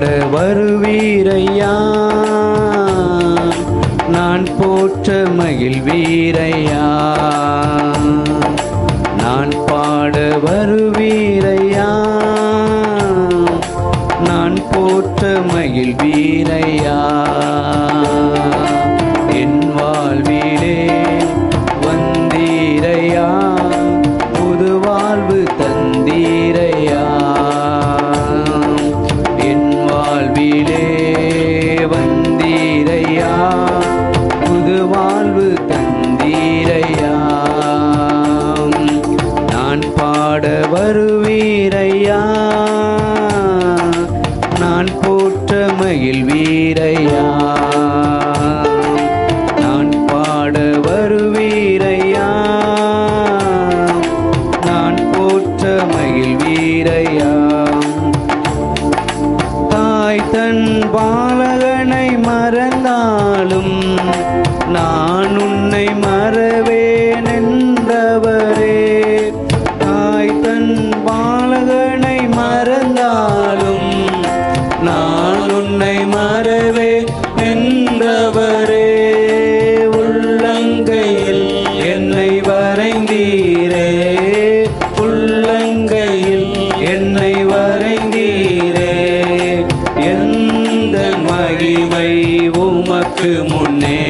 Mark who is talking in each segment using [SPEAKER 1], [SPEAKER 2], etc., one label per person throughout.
[SPEAKER 1] பாட வருவீரையா, நான் போற்ற மகிழ்வீரையா. நான் பாட வருவீரையா, நான் போற்ற மகிழ்வீரையா. என் வாழ்விலே வந்தீரையா, புது வாழ்வு தந்தீரையா. என் வாழ்விலே வந்தீரையா, புது வாழ்வு தந்தீரையா. நான் பாட வருவீரையா, நான் போற்ற மகிழ்வீரையா. நான் பாட வருவீரையா, நான் போற்ற மகிழ்வீரையா. தாய் தன் பாலகனை மறந்தாலும் நான் உன்னை மறவேன் என்றவரே. தாய் தன் பாலகனை மறந்தாலும் நான் உன்னை மறவேன் என்றவரே. உள்ளங்கையில் என்னை வரைந்தீரே, உள்ளங்கையில் என்னை வரைந்தீரே. எந்த மகிமை உமக்கு முன்னே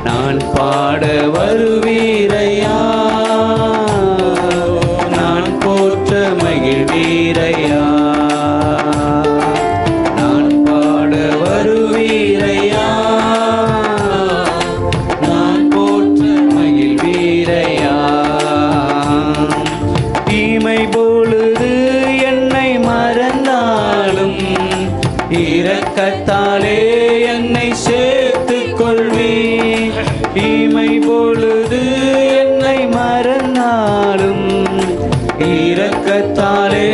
[SPEAKER 1] நான் பாட வருவீரையா, நான் போற்ற மகிழ்வீரையா. நான் பாட வருவீரையா, நான் போற்ற மகிழ்வீரையா. தீமை பொழுது என்னை மறந்தாலும் இரக்கத்தாலே என்னை சேர்த்துக் கொள்வீர். தீமை பொழுது என்னை மறந்தாலும் இரக்கத்தாலே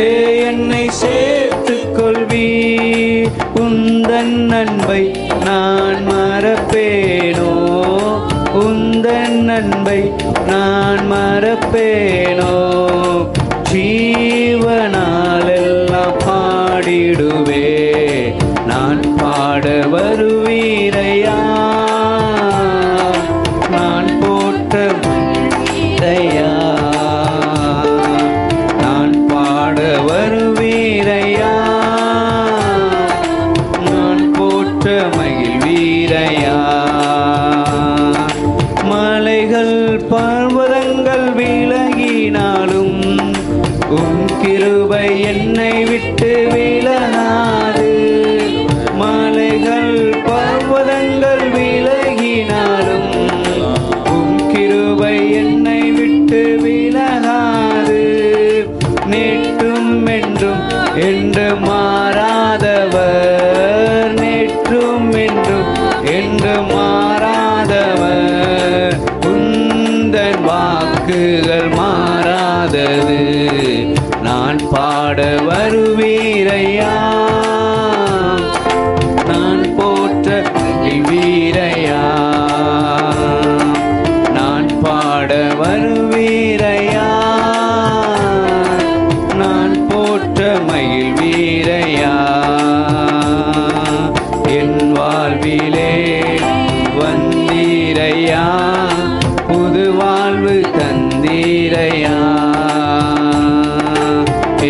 [SPEAKER 1] என்னை சேர்த்துக் கொள்வீர். உந்தன் அன்பை நான் மறப்பேனோ, உந்தன் அன்பை நான் மறப்பேனோ. ஜீவனாலெல்லாம் பாடிடுவே, நான் பாட வருவீரையா, நான் போற்ற மகிழ்வீரையா. நான் பாட வருவீரையா, நான் போற்ற மகிழ்வீரையா. மலைகள் பர்வதங்கள் விலகினாலும் உன் கிருபை என்னை விட்டு விலகாது. மலைகள் பர்வதங்கள் விலகினாலும் உன் கிருபை என்னை விட்டு விலகாது. நேற்றும் என்றும் என்று மாறாதவர், நேற்றும் என்றும் என்று மாறாதவர். உந்தன் வாக்குகள் மாறாதது, நான் பாட வருவீரையா, நான் போற்ற மகிழ்வீரையா. நான் பாட வருவீரையா, நான் போற்ற மகிழ்வீரையா. என் வாழ்விலே வந்தீரையா, புது வாழ்வு தந்தீரையா.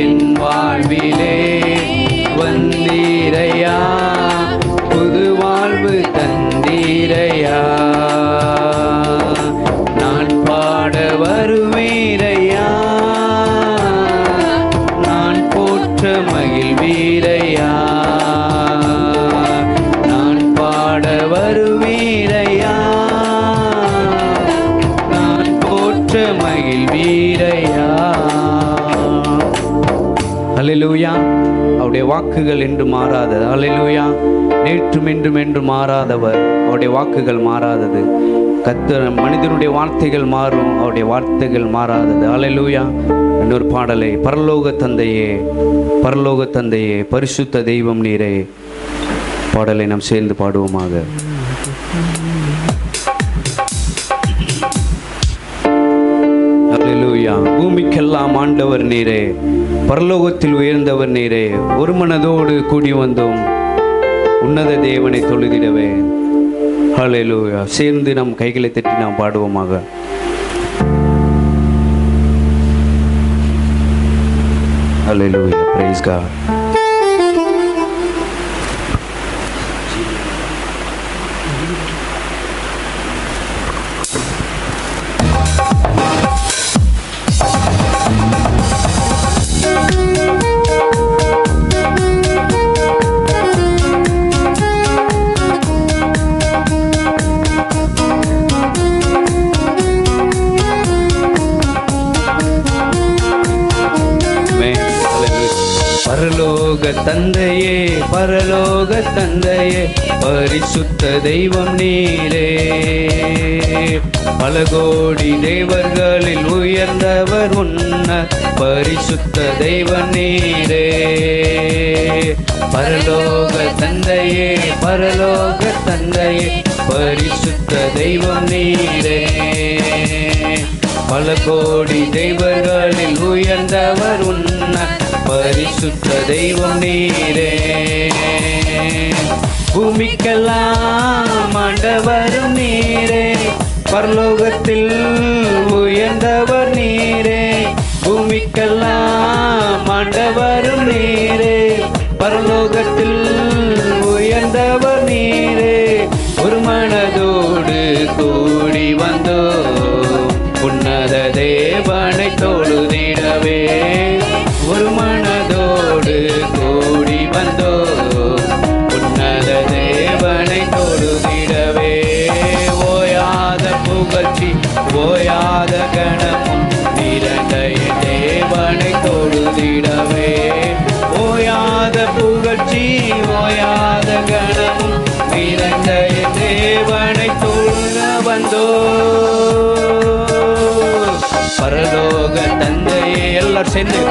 [SPEAKER 1] என் வாழ்விலே வந்தீரையா, புது வாழ்வு தந்தீரையா. நான் பாட வருவீரையா, நான் போற்ற மகிழ்வீரையா. நான் பாட வருவீரையா, நான் போற்ற மகிழ்வீரையா. அல்லேலூயா. அவருடைய வாக்குகள் என்று மாறாதது. அல்லேலூயா. நேற்றும் என்றும் என்று மாறாதவர், அவருடைய வாக்குகள் மாறாதது. கர்த்தர் மனிதனுடைய வார்த்தைகள் மாறும், அவருடைய வார்த்தைகள் மாறாதது. அல்லேலூயா. இன்னொரு பாடலை, பரலோக தந்தையே, பரலோக தந்தையே, பரிசுத்த தெய்வம் நீரே, பாடலை நாம் சேர்ந்து பாடுவோமாக. அல்லேலூயா. அல்லேலூயா. பூமிக்கெல்லாம் ஆண்டவர் நீரே, பரலோகத்தில் உயர்ந்தவர் நீரே. ஒரு மனதோடு கூடி வந்தோம் உன்னத தேவனை தொழுதிடவே. அல்லேலூயா. சேர்ந்து நம் கைகளை தட்டி நாம் பாடுவோமாக. அல்லேலூயா. Price God. பரலோக தந்தையே, பரலோக தந்தையே, பரிசுத்த தெய்வம் நீரே. பல கோடி தேவர்களில் உயர்ந்தவர் உன்னர், பரிசுத்த தெய்வம் நீரே. பரலோக தந்தையே, பரலோக தந்தையே, பரிசுத்த தெய்வம் நீரே. பல கோடி தேவர்களில் உயர்ந்தவர் உன்னர், பரிசுத்த தெய்வம் நீரே. பூமிக்கெல்லாம் ஆண்டவரும் நீரே, பரலோகத்தில் உயர்ந்தவர் நீரே. பூமிக்கெல்லாம் ஆண்டவரும் நீரே, பரலோகத்தில் உயர்ந்தவர் நீரே. ஒரு மனதோடு கூடி வந்தோ உன்னத தேவனை தொழுதிடவே. ஒரு மனதோடு கூடி வந்தோ உன்னத தேவனை தொழுதிடவே. ஓயாத புகழ்ச்சி, ஓயாத கணமும் நிறைந்த தேவனை தொழுதிடவே. ஓயாத புகழ்ச்சி, ஓயாத கணமும் நிறைந்த தேவனை தொழுக வந்தோ. பரலோக தந்தையே, எல்லாரும் சேர்ந்து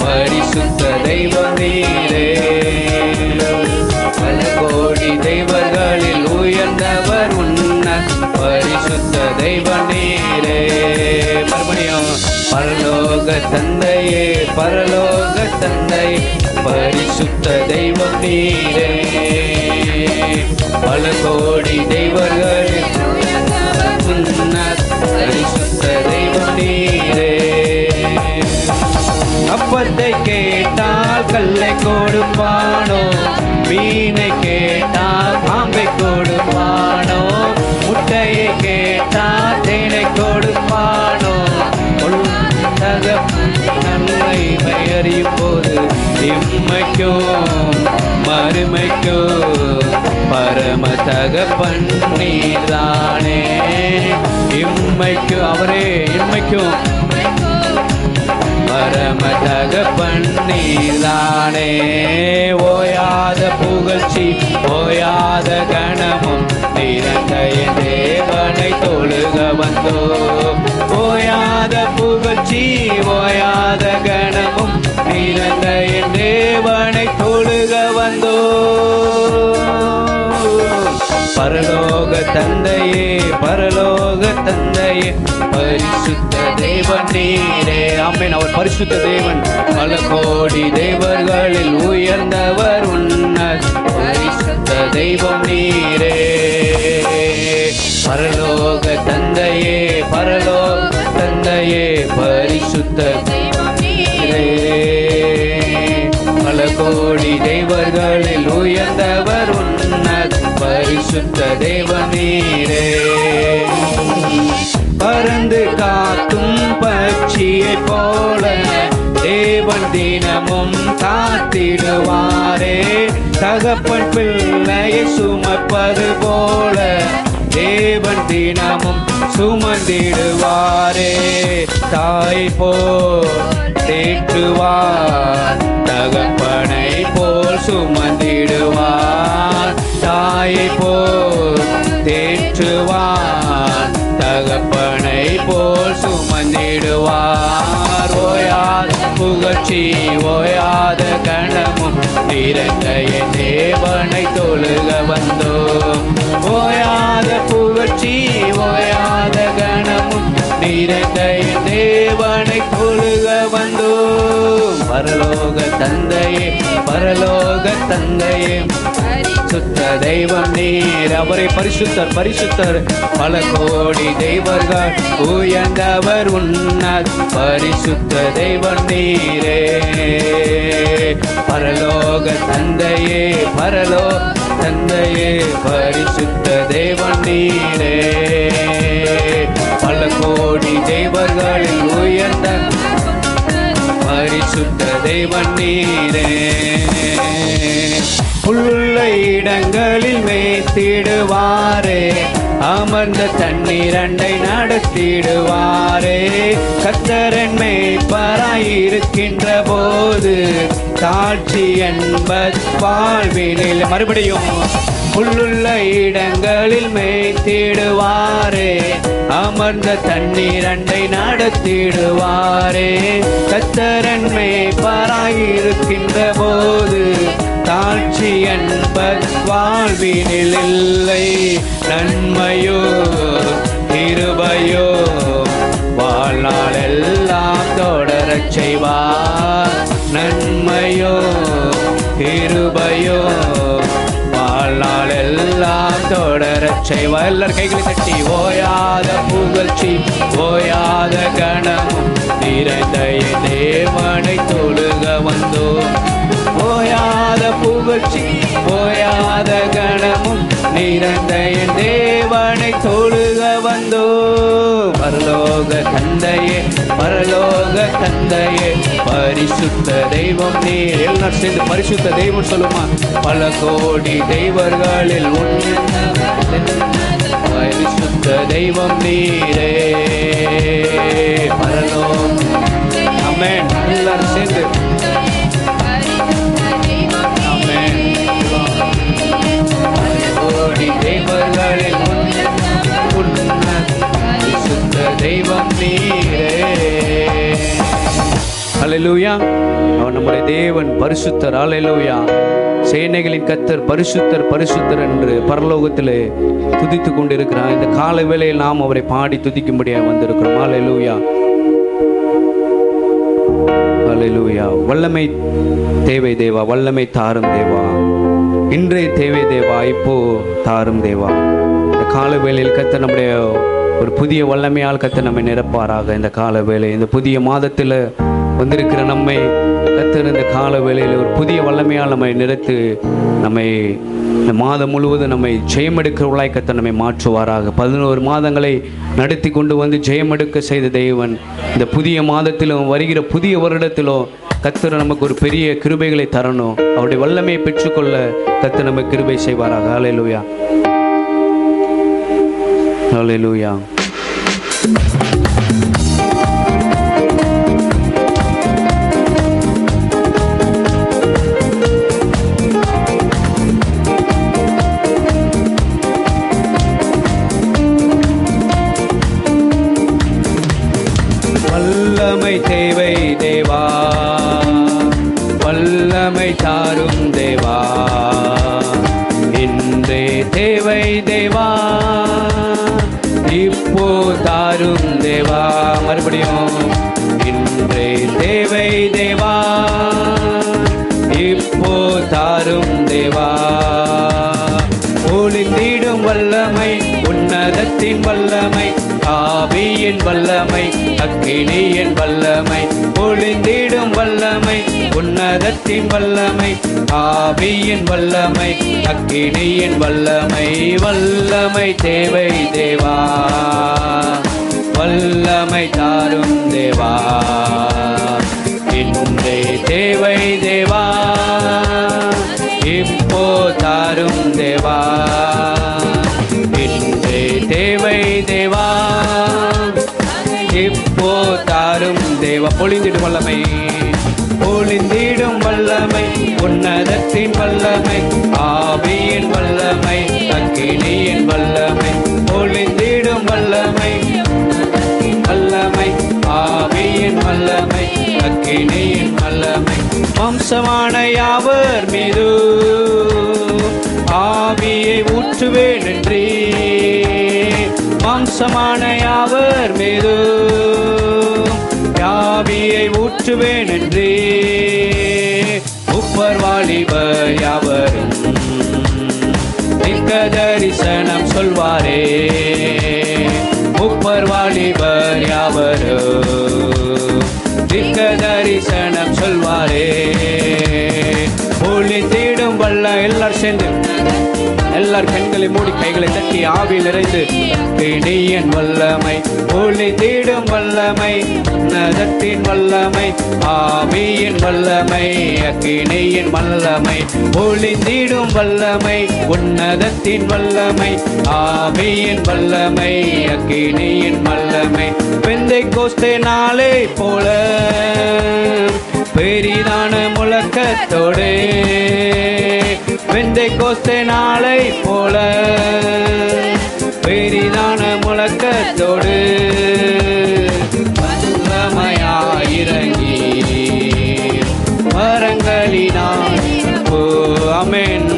[SPEAKER 1] பரிசுத்த தெய்வம் நீரே. பல கோடி தெய்வங்களில் உயர்ந்தவர் உன்னர், பரிசுத்த தெய்வம் நீரே. மறுபடியும் பரலோக தந்தையே, பரலோக தந்தை, பரிசுத்த தெய்வம் நீரே. பல கோடி தெய்வங்களில் உன்னர், பரிசுத்த தெய்வம் நீரே. அப்பத்தை கேட்டால் கல்லை கொடுப்பானோ, மீனை கேட்டால் பாம்பை கொடுப்பானோ, முட்டையை கேட்டால் தேனை கொடுப்பானோ. நன்மை அறியும் போது இம்மைக்கும் மறுமைக்கும் பரம தகப்பன் நீர்தானே. இம்மைக்கும் அவரே, இம்மைக்கும் பரம தகப்பன் நீர்தானே. ஓயாத புகழ்ச்சி, ஓயாத கணமும் நிறைந்த தேவனை தொழுக வந்தோ. ஓயாத புகழ்ச்சி, ஓயாத கணமும் நிறைந்த தேவனை தொழுக வந்தோ. பரலோக தந்தையே, பரலோக தந்தையே, பரிசுத்த தேவன் நீரே. ஆமென். அவர் பரிசுத்த தேவன். பல கோடி தேவர்களில் உயர்ந்தவர் உன்னர், பரிசுத்த தெய்வம் நீரே. பரலோக தந்தையே, பரலோக தந்தையே, பரிசுத்த தெய்வம் நீரே. பல கோடி தேவர்களில் உயர்ந்தவர் உன்னர், பரிசுத்த தேவன் நீரே. பறந்து காக்கும் பட்சியை போல தேவன் தினமும் காத்திடுவாரே. தகப்பன் பிள்ளையை சுமப்பது போல தேவன் தினமும் சுமந்திடுவாரே. தாய் போல் தேற்றுவார், தகப்பனை போல் சுமந்திடுவார். தாயை போல் தேற்றுவார், தகப்பனை போல் சுமந்திடுவார். ஓயாத புகழ்ச்சி, ஓயாத கணமும் நிறைந்த தேவனை தொழுக வந்தோம். ஓயாத புகழ்ச்சி, ஓயாத கணமும் நிறைந்த தொழுக வந்தோம். பரலோக தந்தையே, பரலோக தந்தையே, சுத்த தெய்வம் நீர். அவரை பரிசுத்தர் பரிசுத்தர், பல கோடி தெய்வர்கள் உயர்ந்தவர் உன்னத பரிசுத்த தெய்வம் நீரே. பரலோக தந்தையே, பரலோக தந்தையே, பரிசுத்த தெய்வம் நீரே. பல கோடி தெய்வர்களில் உயர்ந்த பரிசுத்த தெய்வம் நீரே. புல்லுள்ள இடங்களில் மேய்த்திடுவாரே, அமர்ந்த தண்ணீர் அண்டை நடத்திடுவாரே. கர்த்தரன் மேய்ப்பராயிருக்கின்ற போது தாட்சி என்பது வாழ்வினில். மறுபடியும் புல்லுள்ள இடங்களில் மேய்த்திடுவாரே, அமர்ந்த தண்ணீர் அண்டை நடத்திடுவாரே. கர்த்தரன் மேய்ப்பராயிருக்கின்ற போது தாட்சி என்பது வாழ்வினில் இல்லை. நன்மையோ கிருபையோ வாழ்நாள் எல்லாம் தொடரச் செய்வார். நன்மையோ கிருபையோ வாழ்நாள் எல்லாம் தொடரச் செய்வார். எல்லாரும் கைகளை தட்டி ஓயாத புகழ்ச்சி ஓயாத கணமும் நிறைந்த என் தேவனை தொழுக வந்தோம். ஓயாத புகழ்ச்சி ஓயாத கணமும் நிறைந்த என் தேவனை தொழுக வந்தோம். பரலோக தந்தையே, பரலோக தந்தையே, பரிசுத்த தெய்வம் நீர். எல்லாரும் சேர்ந்து பரிசுத்த தெய்வம் சொல்லுமா. பல கோடி தெய்வர்களில் பரிசுத்த தெய்வம் நீரே. பரலோக ஆமென். எல்லாரும் சேர்ந்து தெய்வம் நீரே. ஹல்லேலூயா. அவர் நம்முடைய தேவன் பரிசுத்தர். ஹல்லேலூயா. சேனைகளின் கர்த்தர் பரிசுத்தர் பரிசுத்தர் என்று பரலோகத்திலே துதித்துக் கொண்டிருக்கிறார். இந்த கால வேளையில் நாம் அவரை பாடி துதிக்கும்படியாக வந்திருக்கிறோம். ஹல்லேலூயா, ஹல்லேலூயா. வல்லமை தேவை தேவா, வல்லமை தாரும் தேவா. இன்றைய தேவை தேவா, இப்போ தாரும் தேவா. இந்த கால வேளையில் கர்த்தர் நம்முடைய ஒரு புதிய வல்லமையால் கர்த்தர் நம்மை நிரப்பாராக. இந்த கால வேளை, இந்த புதிய மாதத்தில் வந்திருக்கிற நம்மை கர்த்தர் இந்த கால வேளையில் ஒரு புதிய வல்லமையால் நம்மை நிறுத்து நம்மை இந்த மாதம் முழுவதும் நம்மை ஜெயமெடுக்கிறவர்களாய் கர்த்தர் நம்மை மாற்றுவாராக. 11 மாதங்களை நடத்தி கொண்டு வந்து ஜெயமெடுக்க செய்த தேவன் இந்த புதிய மாதத்திலும் வருகிற புதிய வருடத்திலும் கர்த்தர் நமக்கு ஒரு பெரிய கிருபைகளை தரணும். அவருடைய வல்லமையை பெற்றுக்கொள்ள கர்த்தர் நமக்கு கிருபை செய்வாராக. ஹல்லேலூயா, ஹல்லேலூயா. வல்லமை தேவை தேவா, வல்லமை தாரும் தேவா. இன்றே தேவை தேவா, இப்போ தாரும் தேவா. மறுபடியும் இன்றே தேவை தேவா, இப்போ தாரும் தேவா. ஒளிந்திடும் வல்லமை, உன்னதத்தின் வல்லமை, ஆவியின் வல்லமை, அக்கினியின் வல்லமை. ஒளிந்திடும் வல்லமை, உன்னதத்தின் வல்லமை, ஆவியின் வல்லமை, அக்கினியின் வல்லமை. வல்லமை தேவை தேவா, வல்லமை தாரும் தேவா. இன்றே தேவை தேவா, இப்போ தாரும் தேவா. இன்றே தேவை தேவா, இப்போ தாரும் தேவா. பொழிந்திடும் வல்லமை, பொழிந்திடும் வல்லமை, உன்னதத்தின் வல்லமை, ஆவியின் வல்லமை, அக்கினியின் வல்லமை. பொழிந்திடும் வல்லமை, வல்லமை, ஆவியின் வல்லமை, அக்கினியின் வல்லமை. வம்சமான யாவர் மீது ஆவியை ஊற்றுவேன் என்றே. வம்சமான யாவர் மீது ஆவியை ஊற்றுவேன் என்றே முப்பர் வாலிபர் யாவரும் தீர்க்க தரிசனம் சொல்வாரே. முப்பர் வாலிபர் யாவரும் தீர்க்க தரிசனம் சொல்வாரே. ஒளி தேடும் வல்ல எல்லாரும் சேர்ந்து எல்லார் கண்களை மூடி கைகளை தட்டி ஆவியில் நிறைந்து கிணியின் வல்லமை ஒளி தேடும் வல்லமை உன்னதத்தின் வல்லமை ஆவியின் வல்லமை அக்கினியின் வல்லமை ஒளி தேடும் வல்லமை உன்னதத்தின் வல்லமை ஆவியின் வல்லமை அக்கினியின் வல்லமை. பெந்தைக்கோஸ்தே நாளை போல பெரிதான முழக்கத்தோடு பெந்தைக்கோஸ்தே நாளை போல பெரிதான முழக்கத்தோடு வல்லமையாயிறங்கி மரங்களினால் ஆமென்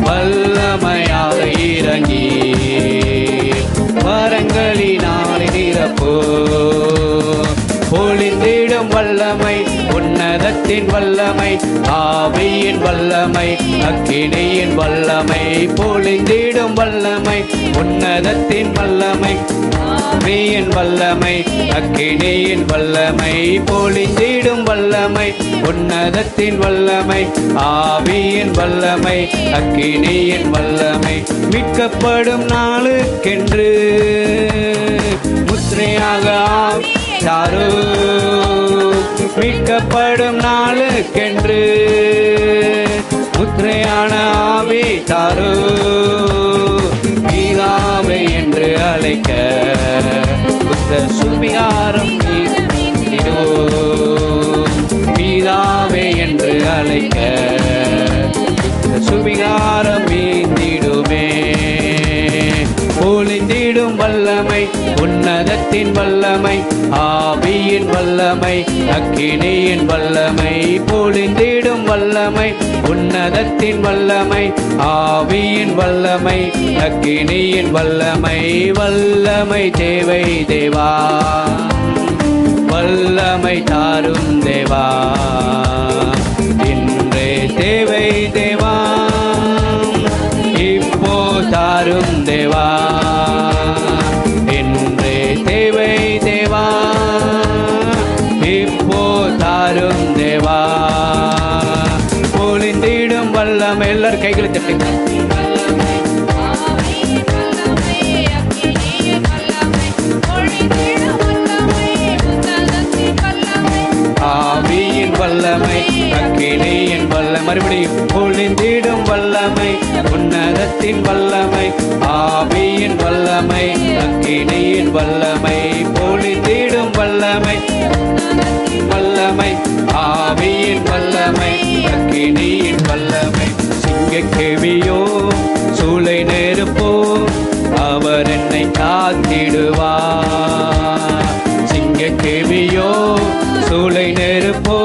[SPEAKER 1] வல்லமையாயிறங்கி மரங்களினால் நிரப்போ. பொழிந்திடும் வல்லமை உன்னதத்தின் வல்லமை ஆவியின் வல்லமை அக்கினியின் வல்லமை பொழிந்திடும் வல்லமை உன்னதத்தின் வல்லமை ஆவியின் வல்லமை அக்கினியின் வல்லமை பொழிந்திடும் வல்லமை உன்னதத்தின் வல்லமை ஆவியின் வல்லமை அக்கினியின் வல்லமை. மீட்கப்படும் நாளுக்கென்று முத்திரையாக தாரோ மீட்கப்படும் நாளுக்கென்று முத்திரையான ஆவி தாரோ. பிதாவே என்று அழைக்க புத்த சுவிகாரம் பிதாவே என்று அழைக்க புத்த சுவிகாரம் மீந்திடுமே. பொழிந்திடும் வல்லமை உன்னதத்தின் வல்லமை ஆவியின் வல்லமை அக்கினியின் வல்லமை பொழிந்திடும் வல்லமை உன்னதத்தின் வல்லமை ஆவியின் வல்லமை அக்கினியின் வல்லமை. வல்லமை தேவை தேவா வல்லமை தாரும் தேவா இன்றே தேவை தேவா இப்போ தாரும் தேவா இன்றே தேவை தேவா இப்போ தாரும் தேவா. பொழிந்திடும் வல்லமை எல்லாரும் கைகளை தட்டுங்க. ஆவியின் வல்லமை அக்கினியின் வல்லமை மறுபடியும் பொழிந்திடும் வல்லமை உன்னதத்தின் வல்லமை ஆவியின் வல்லமை அக்கினியின் வல்லமை பொழிந்திடும் வல்லமை வல்லமை ஆவியின் வல்லமை அக்கினியின் வல்லமை. சிங்கக்கேவியோ சூளை நெருப்போ அவர் என்னை காத்திடுவார். சிங்கக்கேவியோ சூளை நெருப்போ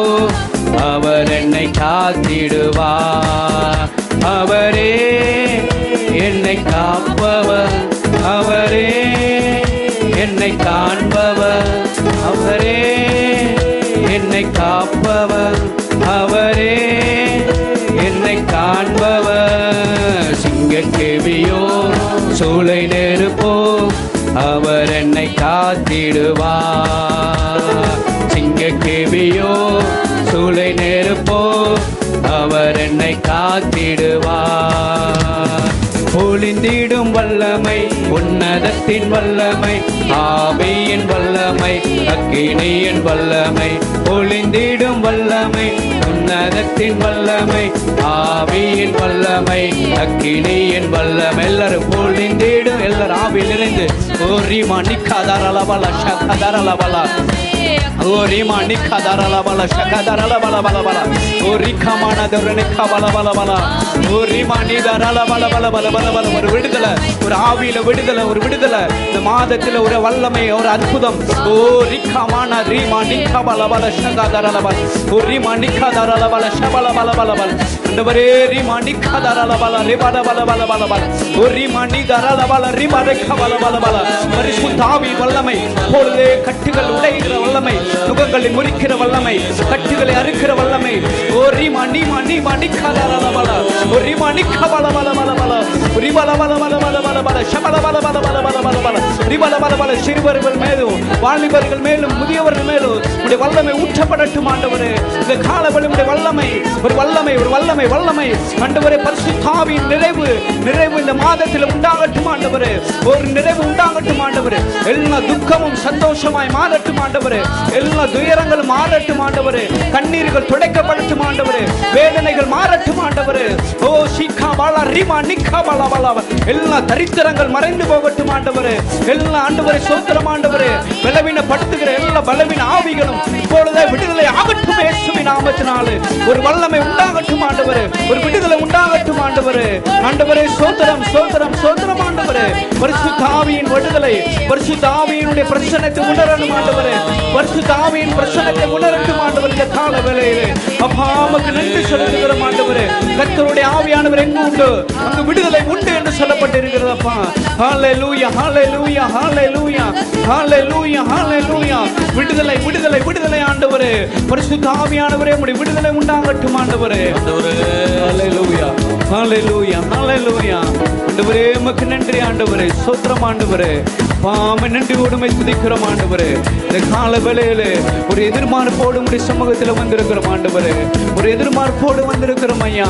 [SPEAKER 1] அவர் என்னை காத்திடுவார். அவரே என்னை காப்பவர் அவரே என்னை காண்பவர் அவரே என்னை காப்பவர் அவரே என்னை காண்பவர். சிங்கக்கேவியோ சூளை நெருப்போ அவர் என்னை காத்திடுவார். சிங்கக்கேவியோ சூளை நெருப்போ அவர் என்னை காத்திடுவார். பொழிந்திடும் வல்லமை உன்னதத்தின் வல்லமை ஆவியின் வல்லமை அக்கினியின் வல்லமை பொழிந்திடும் வல்லமை உன்னதத்தின் வல்லமை ஆவியின் வல்லமை அக்கினியின் வல்லமை. எல்லாரும் பொழிந்திடும் எல்லாரும் ஆவியில் இருந்து ஓரிமா நிக்காதாரலபல ஷகதாரலபல ஓரிமா நிக்காதாரலபல ஷகதாரலபல பலபல ஓரிகமான தரனிகா பலபலபல ஓரிமா நிதாரலபல பலபலபல. ஒரு விடுதலை ஒரு ஆவியில விடுதலை ஒரு விடுதலை இந்த மாதத்தில் ஒரு வல்லமை ஒரு அற்புதம். ஓரிகமான ரீமா நிகா பலபல ஷகதாரலபல ஓரிமா நிக்காதாரலபல ஷபல பலபலபல. அண்டவரே ரீமா நிக்காதாரலபல ரிபா பரிசுத்த ஆவியின் வல்லமை இப்பொழுதே கட்டுகள் உடைகிற வல்லமை, நுகங்களை முறிக்கிற வல்லமை, கட்டுகளை அறுக்கிற வல்லமை. ஓ ரீமா நீமா நீமா நிக்காலபல ஓ ரீமா நிக்கபலபலபலபல ரிபலபலபலபலபல ஷபலபலபலபலபல ரிபலபலபல. சிறுவர்கள் மேலும் வாலிபர்கள் மேலும் முதியவர்கள் மேலும் உடைய வல்லமை ஊற்றப்படட்டும் ஆண்டவரே. இந்த காலவெளி உடைய வல்லமை, ஒரு வல்லமை, ஒரு வல்லமை, வல்லமை ஆண்டவரே. பரிசுத்த ஆவியின் நிறைவு, நிறைவு இந்த மாதத்தில் உண்டாகட்டும் ஆண்டவரே. ஒரு நிறைவு உண்டாகட்டும் ஆண்டவரே. எல்லா துக்கமும் சந்தோஷமாய் மாறட்டும் ஆண்டவரே. எல்லா துயரங்களும் மாறட்டும் ஆண்டவரே. கண்ணீர்கள் துடைக்கப்படட்டும் ஆண்டவரே. வேதனைகள் மாறட்டும் ஆண்டவரே. ஓ ஷிகா பாலா ரிமா நிக்கா பாலா பாலா. எல்லா தரித்திரங்கள் மறைந்து போகட்டும் ஆண்டவரே. எல்லா ஆண்டவரே சோத்திரம் ஆண்டவரே. பலவீனப்படுத்துகிற எல்லா பலவீன ஆவிகளும் இப்பொழுதே விடுதலை ஆகட்டும் இயேசுவின் நாமத்தினாலே. ஒரு வல்லமை உண்டாகட்டும் ஆண்டவரே. ஒரு விடுதலை உண்டாகட்டும் ஆண்டவரே. ஆண்டவரே சோத்திரம் சோத்திரம் சோத்திரம் ஆண்டவரே. பரிசுத்த ஆவியின் விடுதலை, பரிசுத்த ஆவியினுடைய பிரச்சனையை உணரணும் ஆண்டவரே. பரிசுத்த ஆவியின் பிரச்சனையை உணரட்டும் ஆண்டவரே. இந்த கால வேளையிலே அப்பா உமக்கு நன்றி செலுத்துகிறோம் ஆண்டவரே. கர்த்தருடைய ஆவியானவர் எங்கு உண்டு அங்கு விடுதலை உண்டு என்று சொல்லப்பட்டிருக்கிறது அப்பா. ஹல்லேலூயா ஹல்லேலூயா ஹல்லேலூயா ஹல்லேலூயா ஹல்லேலூயா. விடுதலை விடுதலை விடுதலை ஆண்டவரே. பரிசுத்த ஆவியானவரே உம்முடைய விடுதலை உண்டாகட்டும் ஆண்டவரே. ஹல்லேலூயா ஹல்லேலூயா ஹல்லேலூயா. ஆண்டவரே உமக்கு நன்றி ஆண்டவரே. ஸ்தோத்திரம் ஆண்டவரே. பாம நன்றியோடு உம்மை துதிக்கிறோம் ஆண்டவரே. இந்த கால வேளையிலே ஒரு எதிர்பார்ப்போடு உம்முடைய சமூகத்தில் வந்திருக்கிறோம் ஆண்டவரே. ஒரு எதிர்பார்ப்போடு வந்திருக்கிறோம் ஐயா.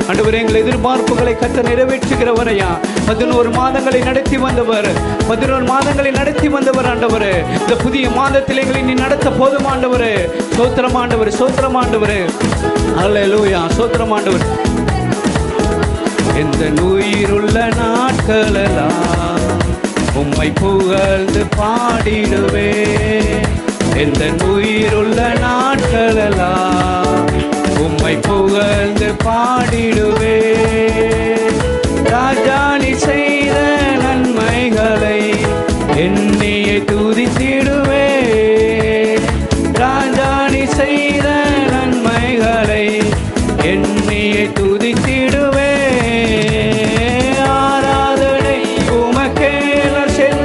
[SPEAKER 1] ஆண்டவரே எங்கள் எதிர்பார்ப்புகளை கர்த்தர் நிறைவேற்றுகிறவர் ஐயா. 11 மாதங்களை நடத்தி வந்தவர், 11 மாதங்களை நடத்தி வந்தவர் ஆண்டவரே. இந்த புதிய மாதத்தில் எங்களை நீ நடத்த போதும் ஆண்டவரே. ஸ்தோத்திரம் ஆண்டவரே ஸ்தோத்திரம் ஆண்டவரே. ஹல்லேலூயா ஸ்தோத்திரம் ஆண்டவரே. எந்த உயிருள்ள நாட்களெல்லாம் உம்மை புகழ்ந்து பாடிடுவே. எந்த உயிருள்ள நாட்களெல்லாம் உம்மை புகழ்ந்து பாடிடுவே. ராஜா நீ செய்த நன்மைகளை எண்ணியே துதித்திடுவே. ராஜா நீ செய்த நன்மைகளை எண்ணியே துதித்திடுவே. ஆராதனை உமக்கே செல்ல,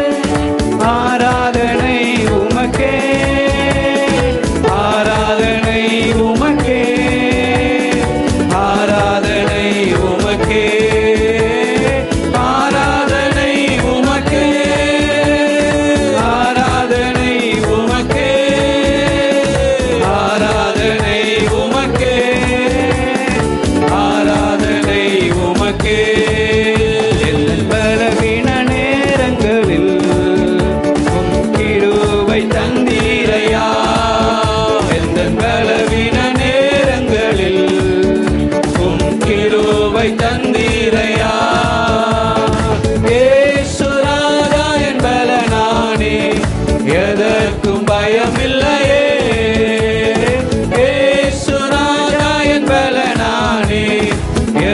[SPEAKER 1] ஆராதனை உமக்கே, ஆராதனை உமக்கே, ஆராதனை உமக்கே, ஆராதனை உமக்கே, ஆராதனை உமக்கே, ஆராதனை உமக்கே, ஆராதனை உமக்கே. எந்தன் பலவீன நேரங்களில் உம் கிருபை தந்தீரையா. எந்தன் பலவீன நேரங்களில் உம் கிருபை தந்தீரையா. இயேசு ராஜா என் பலனானே, எதற்கும் பயமில்லையே. இயேசு ராஜா என் பலனானே,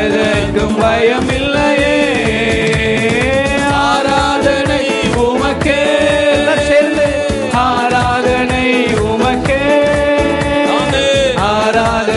[SPEAKER 1] எதற்கும் பயமில்லையே. ஆராதனை உமக்கே சேர்ந்து, ஆராதனை உமக்கே, ஆராதனை